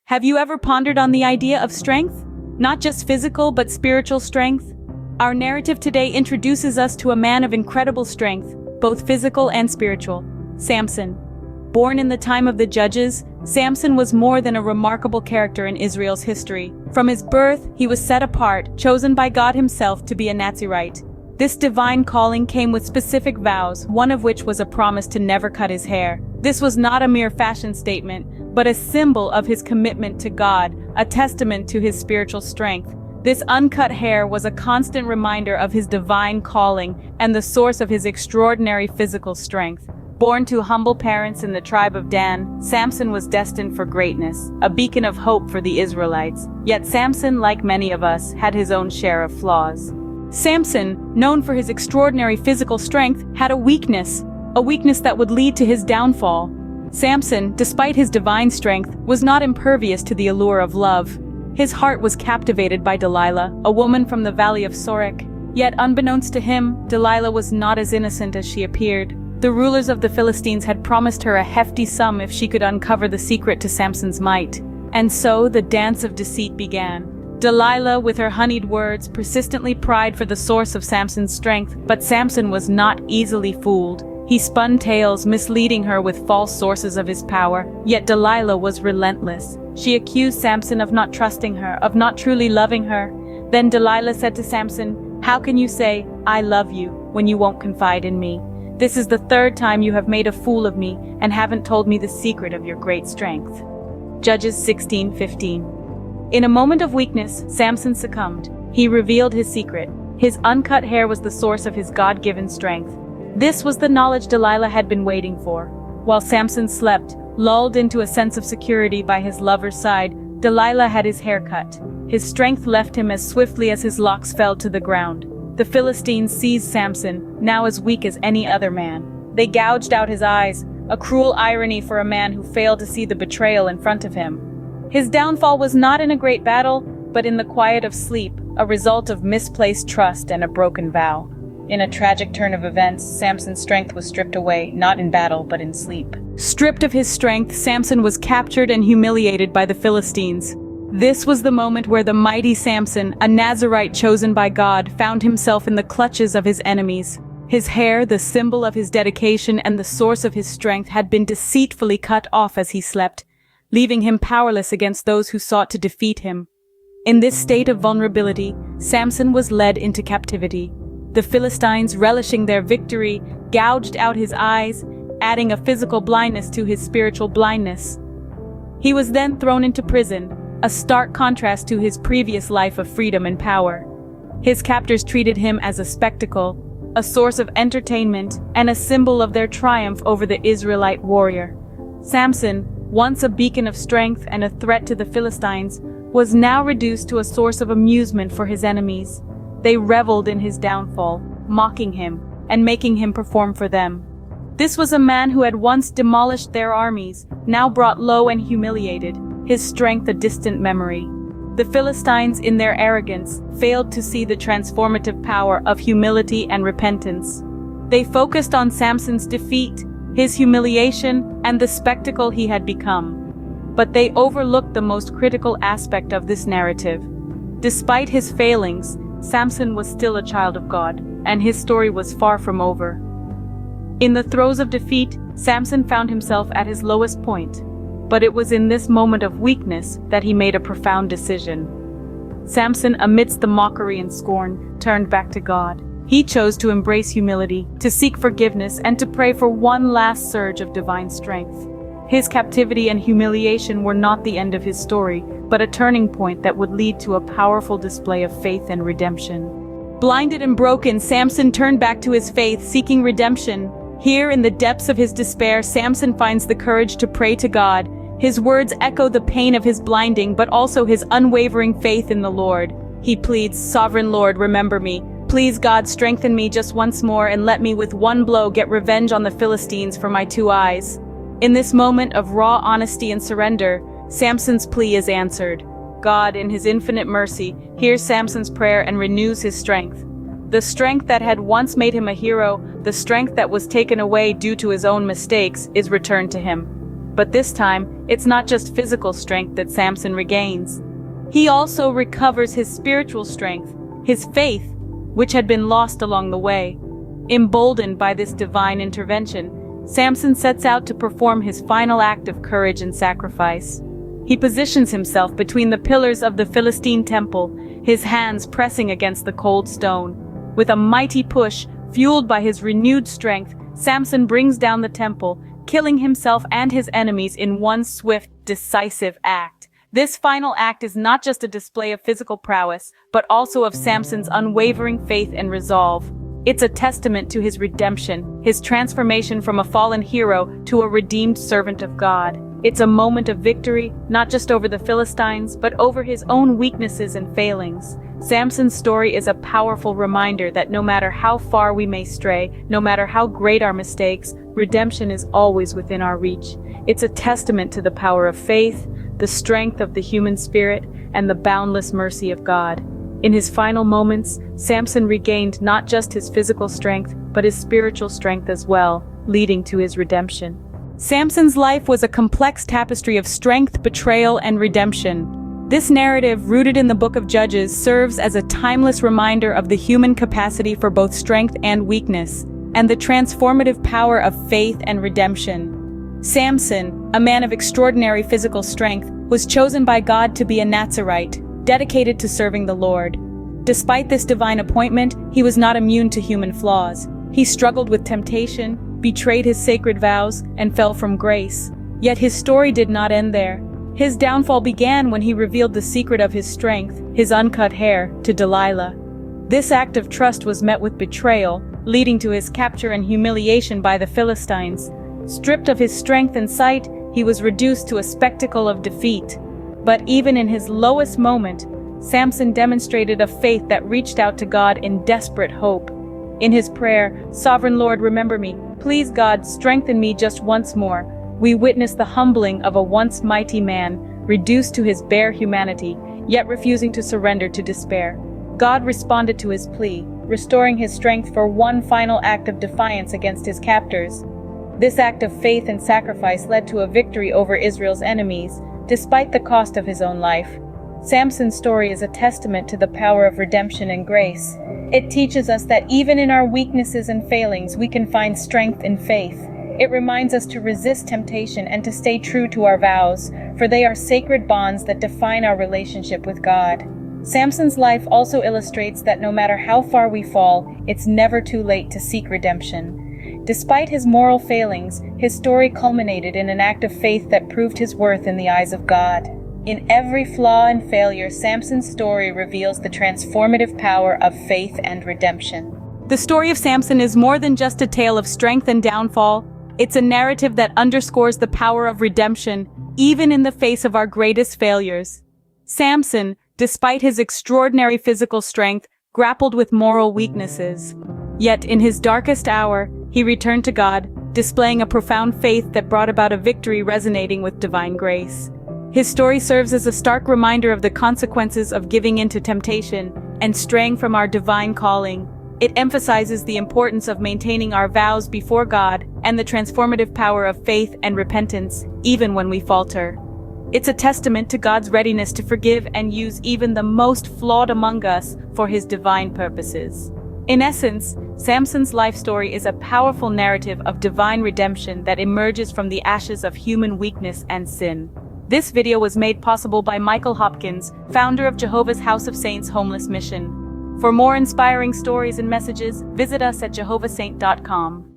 Have you ever pondered on the idea of strength? Not just physical but spiritual strength? Our narrative today introduces us to a man of incredible strength, both physical and spiritual, Samson. Born in the time of the Judges, Samson was more than a remarkable character in Israel's history. From his birth, he was set apart, chosen by God himself to be a Nazirite. This divine calling came with specific vows, one of which was a promise to never cut his hair. This was not a mere fashion statement, but a symbol of his commitment to God, a testament to his spiritual strength. This uncut hair was a constant reminder of his divine calling and the source of his extraordinary physical strength. Born to humble parents in the tribe of Dan, Samson was destined for greatness, a beacon of hope for the Israelites. Yet Samson, like many of us, had his own share of flaws. Samson, known for his extraordinary physical strength, had a weakness that would lead to his downfall. Samson, despite his divine strength, was not impervious to the allure of love. His heart was captivated by Delilah, a woman from the valley of Sorek. Yet unbeknownst to him, Delilah was not as innocent as she appeared. The rulers of the Philistines had promised her a hefty sum if she could uncover the secret to Samson's might. And so the dance of deceit began. Delilah, with her honeyed words, persistently pried for the source of Samson's strength, but Samson was not easily fooled. He spun tales, misleading her with false sources of his power. Yet Delilah was relentless. She accused Samson of not trusting her, of not truly loving her. Then Delilah said to Samson, "How can you say, 'I love you,' when you won't confide in me? This is the third time you have made a fool of me and haven't told me the secret of your great strength." Judges 16:15. In a moment of weakness, Samson succumbed. He revealed his secret. His uncut hair was the source of his God-given strength. This was the knowledge Delilah had been waiting for. While Samson slept, lulled into a sense of security by his lover's side, Delilah had his hair cut. His strength left him as swiftly as his locks fell to the ground. The Philistines seized Samson, now as weak as any other man. They gouged out his eyes, a cruel irony for a man who failed to see the betrayal in front of him. His downfall was not in a great battle, but in the quiet of sleep, a result of misplaced trust and a broken vow. In a tragic turn of events, Samson's strength was stripped away, not in battle, but in sleep. Stripped of his strength, Samson was captured and humiliated by the Philistines. This was the moment where the mighty Samson, a Nazirite chosen by God, found himself in the clutches of his enemies. His hair, the symbol of his dedication and the source of his strength, had been deceitfully cut off as he slept, leaving him powerless against those who sought to defeat him. In this state of vulnerability, Samson was led into captivity. The Philistines, relishing their victory, gouged out his eyes, adding a physical blindness to his spiritual blindness. He was then thrown into prison, a stark contrast to his previous life of freedom and power. His captors treated him as a spectacle, a source of entertainment, and a symbol of their triumph over the Israelite warrior. Samson, once a beacon of strength and a threat to the Philistines, was now reduced to a source of amusement for his enemies. They reveled in his downfall, mocking him, and making him perform for them. This was a man who had once demolished their armies, now brought low and humiliated, his strength a distant memory. The Philistines, in their arrogance, failed to see the transformative power of humility and repentance. They focused on Samson's defeat, his humiliation, and the spectacle he had become. But they overlooked the most critical aspect of this narrative. Despite his failings, Samson was still a child of God, and his story was far from over. In the throes of defeat, Samson found himself at his lowest point. But it was in this moment of weakness that he made a profound decision. Samson, amidst the mockery and scorn, turned back to God. He chose to embrace humility, to seek forgiveness, and to pray for one last surge of divine strength. His captivity and humiliation were not the end of his story, but a turning point that would lead to a powerful display of faith and redemption. Blinded and broken, Samson turned back to his faith, seeking redemption. Here, in the depths of his despair, Samson finds the courage to pray to God. His words echo the pain of his blinding, but also his unwavering faith in the Lord. He pleads, "Sovereign Lord, remember me. Please, God, strengthen me just once more and let me with one blow get revenge on the Philistines for my 2 eyes." In this moment of raw honesty and surrender, Samson's plea is answered. God, in his infinite mercy, hears Samson's prayer and renews his strength. The strength that had once made him a hero, the strength that was taken away due to his own mistakes, is returned to him. But this time, it's not just physical strength that Samson regains. He also recovers his spiritual strength, his faith, which had been lost along the way. Emboldened by this divine intervention, Samson sets out to perform his final act of courage and sacrifice. He positions himself between the pillars of the Philistine temple, his hands pressing against the cold stone. With a mighty push, fueled by his renewed strength, Samson brings down the temple, killing himself and his enemies in one swift, decisive act. This final act is not just a display of physical prowess, but also of Samson's unwavering faith and resolve. It's a testament to his redemption, his transformation from a fallen hero to a redeemed servant of God. It's a moment of victory, not just over the Philistines, but over his own weaknesses and failings. Samson's story is a powerful reminder that no matter how far we may stray, no matter how great our mistakes, redemption is always within our reach. It's a testament to the power of faith, the strength of the human spirit, and the boundless mercy of God. In his final moments, Samson regained not just his physical strength, but his spiritual strength as well, leading to his redemption. Samson's life was a complex tapestry of strength, betrayal, and redemption. This narrative, rooted in the book of Judges, serves as a timeless reminder of the human capacity for both strength and weakness, and the transformative power of faith and redemption. Samson, a man of extraordinary physical strength, was chosen by God to be a Nazirite, dedicated to serving the Lord. Despite this divine appointment, he was not immune to human flaws. He struggled with temptation, betrayed his sacred vows, and fell from grace. Yet his story did not end there. His downfall began when he revealed the secret of his strength, his uncut hair, to Delilah. This act of trust was met with betrayal, leading to his capture and humiliation by the Philistines. Stripped of his strength and sight, he was reduced to a spectacle of defeat. But even in his lowest moment, Samson demonstrated a faith that reached out to God in desperate hope. In his prayer, "Sovereign Lord, remember me. Please God, strengthen me just once more," we witness the humbling of a once mighty man, reduced to his bare humanity, yet refusing to surrender to despair. God responded to his plea, restoring his strength for one final act of defiance against his captors. This act of faith and sacrifice led to a victory over Israel's enemies, despite the cost of his own life. Samson's story is a testament to the power of redemption and grace. It teaches us that even in our weaknesses and failings, we can find strength in faith. It reminds us to resist temptation and to stay true to our vows, for they are sacred bonds that define our relationship with God. Samson's life also illustrates that no matter how far we fall, it's never too late to seek redemption. Despite his moral failings, his story culminated in an act of faith that proved his worth in the eyes of God. In every flaw and failure, Samson's story reveals the transformative power of faith and redemption. The story of Samson is more than just a tale of strength and downfall. It's a narrative that underscores the power of redemption, even in the face of our greatest failures. Samson, despite his extraordinary physical strength, grappled with moral weaknesses. Yet in his darkest hour, he returned to God, displaying a profound faith that brought about a victory resonating with divine grace. His story serves as a stark reminder of the consequences of giving in to temptation and straying from our divine calling. It emphasizes the importance of maintaining our vows before God and the transformative power of faith and repentance, even when we falter. It's a testament to God's readiness to forgive and use even the most flawed among us for his divine purposes. In essence, Samson's life story is a powerful narrative of divine redemption that emerges from the ashes of human weakness and sin. This video was made possible by Michael Hopkins, founder of Jehovah's House of Saints Homeless Mission. For more inspiring stories and messages, visit us at jehovahsaint.com.